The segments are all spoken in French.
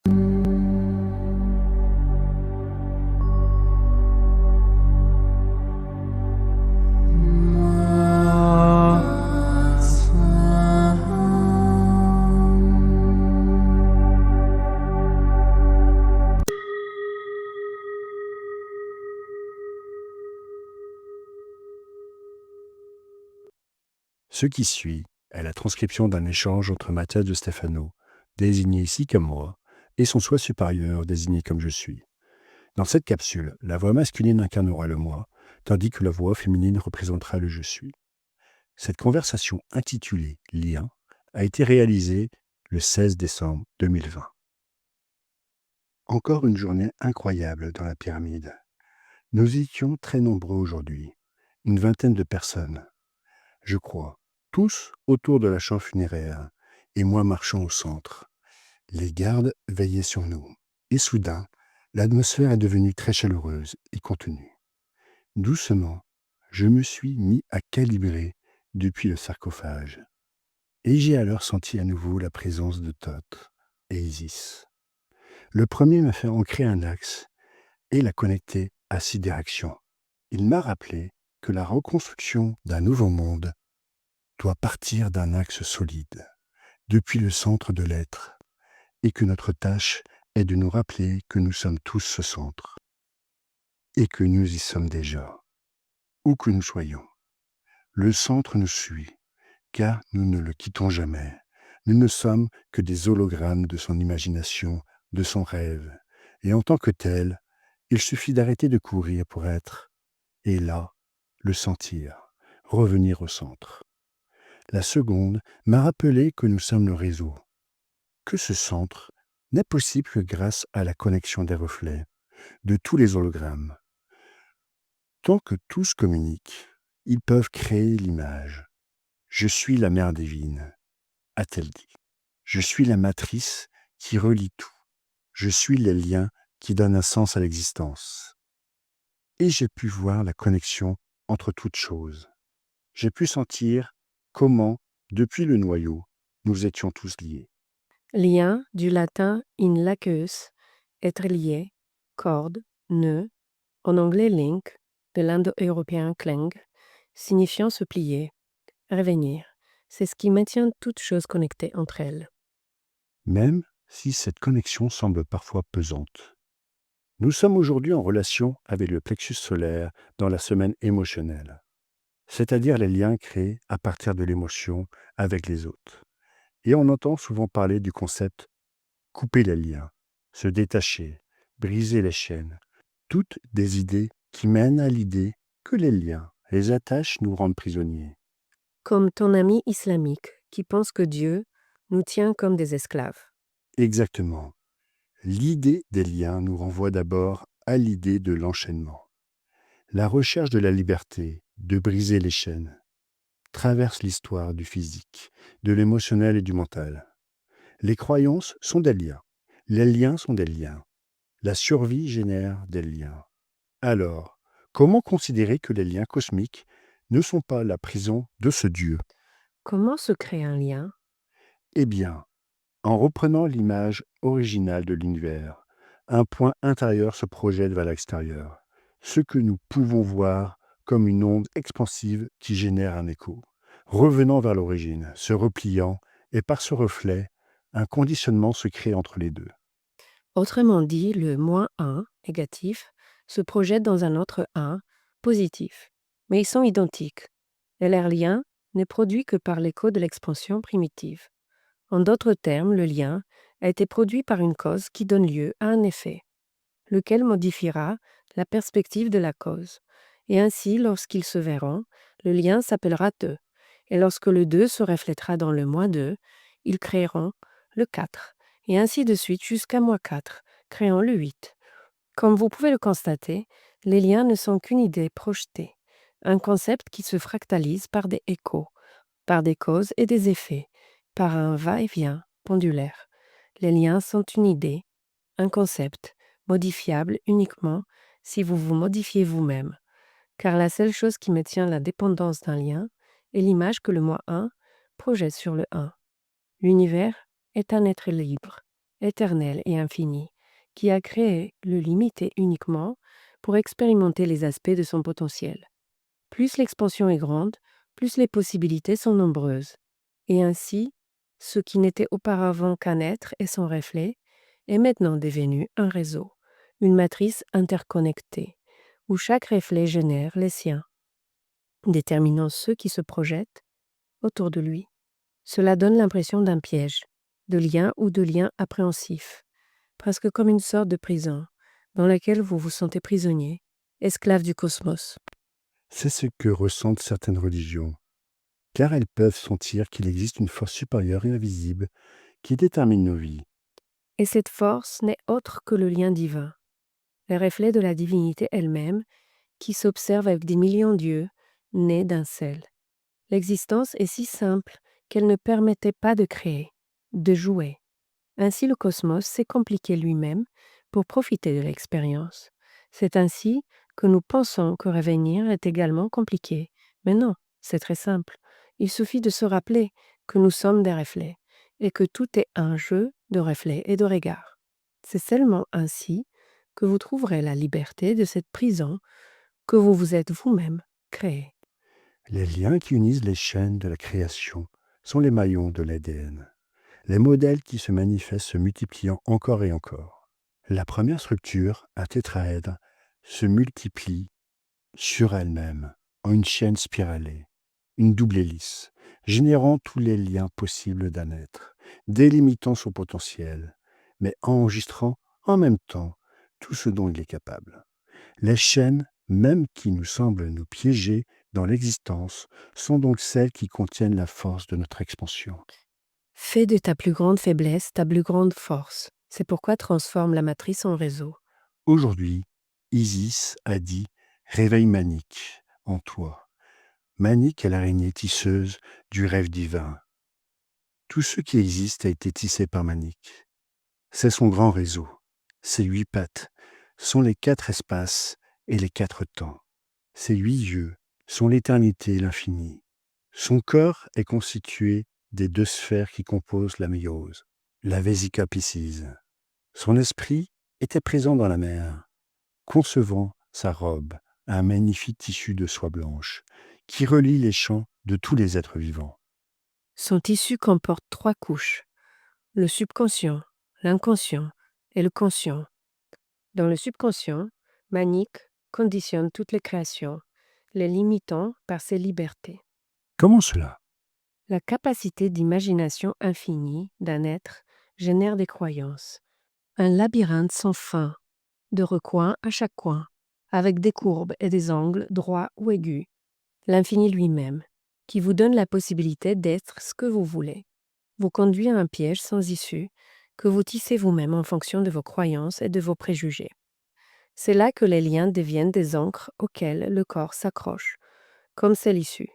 Ce qui suit est la transcription d'un échange entre Mathias de Stefano, désigné ici comme moi, et son soi supérieur, désigné comme je suis. Dans cette capsule, la voix masculine incarnera le moi, tandis que la voix féminine représentera le je suis. Cette conversation intitulée Lien a été réalisée le 16 décembre 2020. Encore une journée incroyable dans la pyramide. Nous étions très nombreux aujourd'hui, une vingtaine de personnes. Je crois, tous autour de la chambre funéraire, et moi marchant au centre. Les gardes veillaient sur nous, et soudain, l'atmosphère est devenue très chaleureuse et contenue. Doucement, je me suis mis à calibrer depuis le sarcophage, et j'ai alors senti à nouveau la présence de Thoth et Isis. Le premier m'a fait ancrer un axe et l'a connecté à 6 directions. Il m'a rappelé que la reconstruction d'un nouveau monde doit partir d'un axe solide, depuis le centre de l'être, et que notre tâche est de nous rappeler que nous sommes tous ce centre, et que nous y sommes déjà, où que nous soyons. Le centre nous suit, car nous ne le quittons jamais. Nous ne sommes que des hologrammes de son imagination, de son rêve, et en tant que tel, il suffit d'arrêter de courir pour être, et là, le sentir, revenir au centre. La seconde m'a rappelé que nous sommes le réseau, que ce centre n'est possible que grâce à la connexion des reflets, de tous les hologrammes. Tant que tous communiquent, ils peuvent créer l'image. Je suis la mère divine, a-t-elle dit. Je suis la matrice qui relie tout. Je suis les liens qui donnent un sens à l'existence. Et j'ai pu voir la connexion entre toutes choses. J'ai pu sentir comment, depuis le noyau, nous étions tous liés. Lien du latin in laqueus, être lié, corde, nœud, en anglais link, de l'indo-européen cling, signifiant se plier, revenir. C'est ce qui maintient toutes choses connectées entre elles. Même si cette connexion semble parfois pesante. Nous sommes aujourd'hui en relation avec le plexus solaire dans la semaine émotionnelle, c'est-à-dire les liens créés à partir de l'émotion avec les autres. Et on entend souvent parler du concept couper les liens, se détacher, briser les chaînes, toutes des idées qui mènent à l'idée que les liens, les attaches nous rendent prisonniers. Comme ton ami islamique qui pense que Dieu nous tient comme des esclaves. Exactement. L'idée des liens nous renvoie d'abord à l'idée de l'enchaînement. La recherche de la liberté, de briser les chaînes, traverse l'histoire du physique, de l'émotionnel et du mental. Les croyances sont des liens. Les liens sont des liens. La survie génère des liens. Alors, comment considérer que les liens cosmiques ne sont pas la prison de ce Dieu? Comment se crée un lien? Eh bien, en reprenant l'image originale de l'univers, un point intérieur se projette vers l'extérieur, ce que nous pouvons voir comme une onde expansive qui génère un écho, revenant vers l'origine, se repliant, et par ce reflet, un conditionnement se crée entre les deux. Autrement dit, le -1, négatif, se projette dans un autre 1, positif. Mais ils sont identiques. Et leur lien n'est produit que par l'écho de l'expansion primitive. En d'autres termes, le lien a été produit par une cause qui donne lieu à un effet, lequel modifiera la perspective de la cause. Et ainsi, lorsqu'ils se verront, le lien s'appellera 2. Et lorsque le 2 se reflètera dans le -2, ils créeront le 4. Et ainsi de suite jusqu'à -4, créant le 8. Comme vous pouvez le constater, les liens ne sont qu'une idée projetée, un concept qui se fractalise par des échos, par des causes et des effets, par un va-et-vient pendulaire. Les liens sont une idée, un concept, modifiable uniquement si vous vous modifiez vous-même, car la seule chose qui maintient la dépendance d'un lien est l'image que le moi 1 projette sur le 1. L'univers est un être libre, éternel et infini, qui a créé le limité uniquement pour expérimenter les aspects de son potentiel. Plus l'expansion est grande, plus les possibilités sont nombreuses. Et ainsi, ce qui n'était auparavant qu'un être et son reflet est maintenant devenu un réseau, une matrice interconnectée, où chaque reflet génère les siens, déterminant ceux qui se projettent autour de lui. Cela donne l'impression d'un piège, de lien ou de lien appréhensif, presque comme une sorte de prison, dans laquelle vous vous sentez prisonnier, esclave du cosmos. C'est ce que ressentent certaines religions, car elles peuvent sentir qu'il existe une force supérieure et invisible qui détermine nos vies. Et cette force n'est autre que le lien divin, le reflet de la divinité elle-même, qui s'observe avec des millions d'yeux, nés d'un seul. L'existence est si simple qu'elle ne permettait pas de créer, de jouer. Ainsi le cosmos s'est compliqué lui-même pour profiter de l'expérience. C'est ainsi que nous pensons que revenir est également compliqué. Mais non, c'est très simple. Il suffit de se rappeler que nous sommes des reflets et que tout est un jeu de reflets et de regards. C'est seulement ainsi que vous trouverez la liberté de cette prison que vous vous êtes vous-même créée. Les liens qui unissent les chaînes de la création sont les maillons de l'ADN, les modèles qui se manifestent se multipliant encore et encore. La première structure, un tétraèdre, se multiplie sur elle-même en une chaîne spiralée, une double hélice, générant tous les liens possibles d'un être, délimitant son potentiel, mais enregistrant en même temps tout ce dont il est capable. Les chaînes, même qui nous semblent nous piéger dans l'existence, sont donc celles qui contiennent la force de notre expansion. Fais de ta plus grande faiblesse ta plus grande force. C'est pourquoi transforme la matrice en réseau. Aujourd'hui, Isis a dit « Réveille Manique en toi ». Manique est l'araignée tisseuse du rêve divin. Tout ce qui existe a été tissé par Manique. C'est son grand réseau. Ses 8 pattes sont les 4 espaces et les 4 temps. Ses 8 yeux sont l'éternité et l'infini. Son corps est constitué des 2 sphères qui composent la méiose, la Vesica Piscis. Son esprit était présent dans la mer, concevant sa robe, un magnifique tissu de soie blanche, qui relie les champs de tous les êtres vivants. Son tissu comporte 3 couches, le subconscient, l'inconscient et le conscient. Dans le subconscient, Manique conditionne toutes les créations, les limitant par ses libertés. Comment cela? La capacité d'imagination infinie d'un être génère des croyances, un labyrinthe sans fin, de recoins à chaque coin, avec des courbes et des angles droits ou aigus. L'infini lui-même, qui vous donne la possibilité d'être ce que vous voulez, vous conduit à un piège sans issue que vous tissez vous-même en fonction de vos croyances et de vos préjugés. C'est là que les liens deviennent des ancres auxquelles le corps s'accroche, comme c'est l'issue.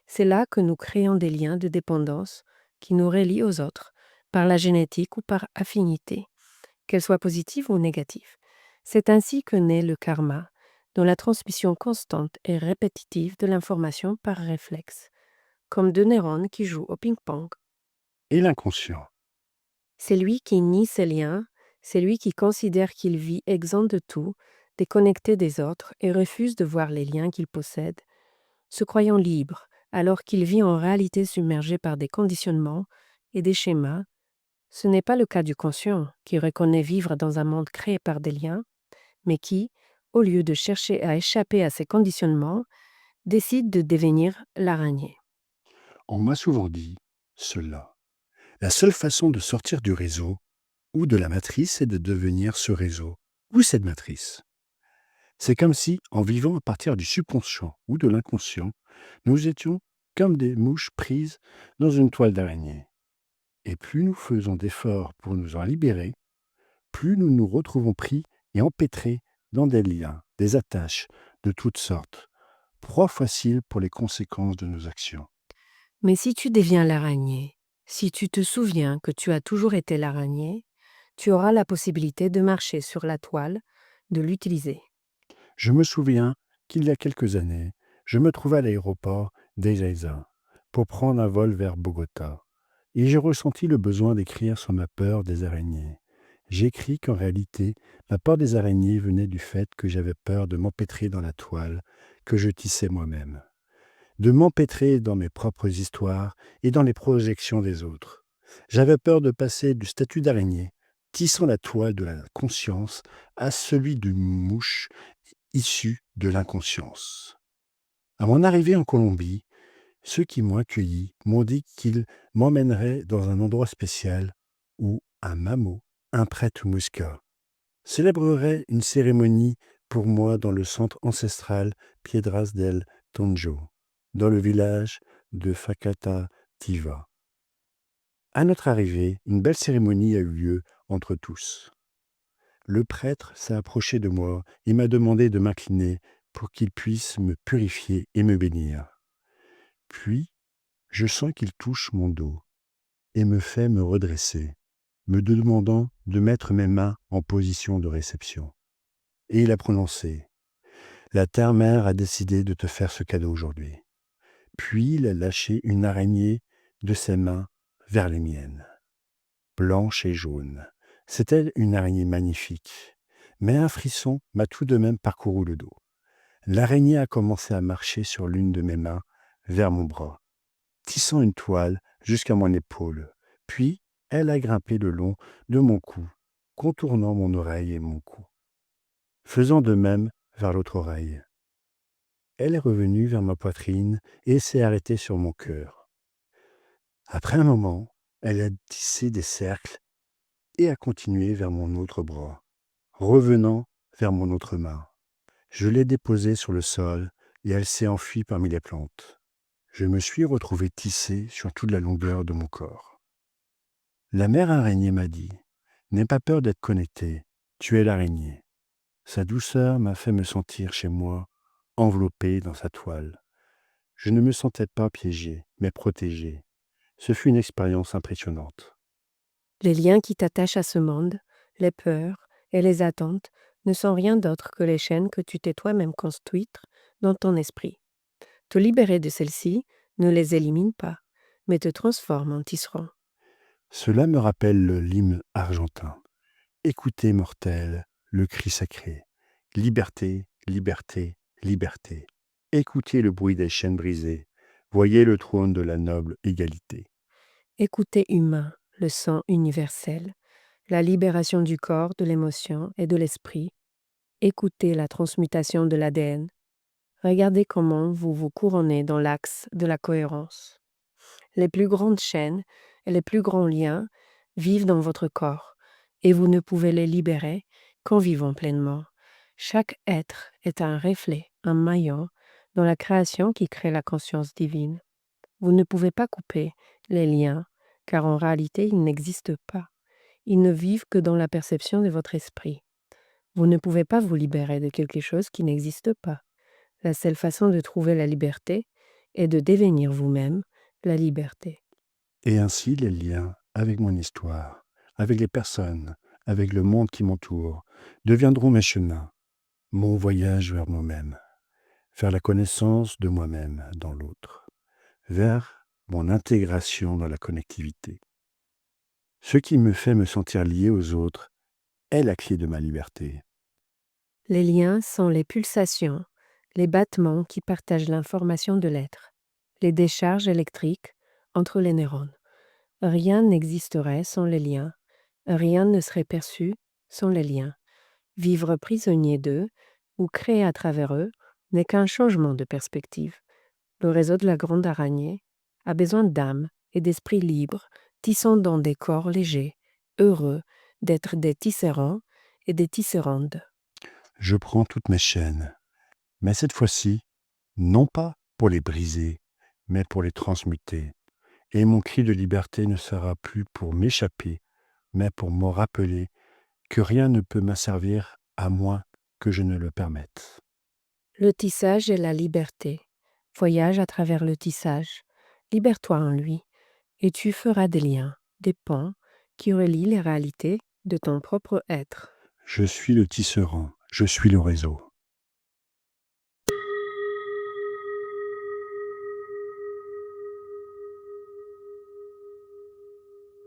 C'est là que nous créons des liens de dépendance qui nous relient aux autres, par la génétique ou par affinité, qu'elle soit positive ou négative. C'est ainsi que naît le karma, dans la transmission constante et répétitive de l'information par réflexe, comme 2 neurones qui jouent au ping-pong. Et l'inconscient? C'est lui qui nie ses liens, c'est lui qui considère qu'il vit exempt de tout, déconnecté des autres et refuse de voir les liens qu'il possède, se croyant libre, alors qu'il vit en réalité submergé par des conditionnements et des schémas. Ce n'est pas le cas du conscient, qui reconnaît vivre dans un monde créé par des liens, mais qui, au lieu de chercher à échapper à ces conditionnements, décide de devenir l'araignée. On m'a souvent dit cela. La seule façon de sortir du réseau ou de la matrice est de devenir ce réseau ou cette matrice. C'est comme si, en vivant à partir du subconscient ou de l'inconscient, nous étions comme des mouches prises dans une toile d'araignée. Et plus nous faisons d'efforts pour nous en libérer, plus nous nous retrouvons pris et empêtrés dans des liens, des attaches de toutes sortes, proie facile pour les conséquences de nos actions. Mais si tu deviens l'araignée, si tu te souviens que tu as toujours été l'araignée, tu auras la possibilité de marcher sur la toile, de l'utiliser. Je me souviens qu'il y a quelques années, je me trouvais à l'aéroport d'Ezeiza pour prendre un vol vers Bogota, et j'ai ressenti le besoin d'écrire sur ma peur des araignées, J'écris qu'en réalité, la peur des araignées venait du fait que j'avais peur de m'empêtrer dans la toile que je tissais moi-même, de m'empêtrer dans mes propres histoires et dans les projections des autres. J'avais peur de passer du statut d'araignée, tissant la toile de la conscience, à celui de mouche issue de l'inconscience. À mon arrivée en Colombie, ceux qui m'ont accueilli m'ont dit qu'ils m'emmèneraient dans un endroit spécial où un mamo, un prêtre Muisca, célébrerait une cérémonie pour moi dans le centre ancestral Piedras del Tonjo, dans le village de Facatativa. À notre arrivée, une belle cérémonie a eu lieu entre tous. Le prêtre s'est approché de moi et m'a demandé de m'incliner pour qu'il puisse me purifier et me bénir. Puis, je sens qu'il touche mon dos et me fait me redresser, me demandant de mettre mes mains en position de réception. Et il a prononcé : « La terre-mère a décidé de te faire ce cadeau aujourd'hui. » Puis il a lâché une araignée de ses mains vers les miennes, blanche et jaune. C'était une araignée magnifique, mais un frisson m'a tout de même parcouru le dos. L'araignée a commencé à marcher sur l'une de mes mains vers mon bras, tissant une toile jusqu'à mon épaule. Puis, elle a grimpé le long de mon cou, contournant mon oreille et mon cou, faisant de même vers l'autre oreille. Elle est revenue vers ma poitrine et s'est arrêtée sur mon cœur. Après un moment, elle a tissé des cercles et a continué vers mon autre bras, revenant vers mon autre main. Je l'ai déposée sur le sol et elle s'est enfuie parmi les plantes. Je me suis retrouvé tissé sur toute la longueur de mon corps. La mère araignée m'a dit : « N'aie pas peur d'être connecté, tu es l'araignée. » Sa douceur m'a fait me sentir chez moi, enveloppé dans sa toile. Je ne me sentais pas piégé, mais protégé. Ce fut une expérience impressionnante. Les liens qui t'attachent à ce monde, les peurs et les attentes ne sont rien d'autre que les chaînes que tu t'es toi-même construites dans ton esprit. Te libérer de celles-ci ne les élimine pas, mais te transforme en tisserand. Cela me rappelle l'hymne argentin. Écoutez, mortels, le cri sacré. Liberté, liberté, liberté. Écoutez le bruit des chaînes brisées. Voyez le trône de la noble égalité. Écoutez humain, le sang universel, la libération du corps, de l'émotion et de l'esprit. Écoutez la transmutation de l'ADN. Regardez comment vous vous couronnez dans l'axe de la cohérence. Les plus grandes chaînes et les plus grands liens vivent dans votre corps et vous ne pouvez les libérer qu'en vivant pleinement. Chaque être est un reflet, un maillon dans la création qui crée la conscience divine. Vous ne pouvez pas couper les liens car en réalité ils n'existent pas. Ils ne vivent que dans la perception de votre esprit. Vous ne pouvez pas vous libérer de quelque chose qui n'existe pas. La seule façon de trouver la liberté est de devenir vous-même la liberté. Et ainsi les liens avec mon histoire, avec les personnes, avec le monde qui m'entoure, deviendront mes chemins, mon voyage vers moi-même, vers la connaissance de moi-même dans l'autre, vers mon intégration dans la connectivité. Ce qui me fait me sentir lié aux autres est la clé de ma liberté. Les liens sont les pulsations, les battements qui partagent l'information de l'être, les décharges électriques entre les neurones. Rien n'existerait sans les liens, rien ne serait perçu sans les liens. Vivre prisonnier d'eux ou créer à travers eux n'est qu'un changement de perspective. Le réseau de la grande araignée a besoin d'âme et d'esprit libre, tissant dans des corps légers, heureux d'être des tisserands et des tisserandes. Je prends toutes mes chaînes, mais cette fois-ci, non pas pour les briser, mais pour les transmuter. Et mon cri de liberté ne sera plus pour m'échapper, mais pour me rappeler que rien ne peut m'asservir à moins que je ne le permette. Le tissage est la liberté. Voyage à travers le tissage. Libère-toi en lui, et tu feras des liens, des ponts qui relient les réalités de ton propre être. Je suis le tisserand, je suis le réseau.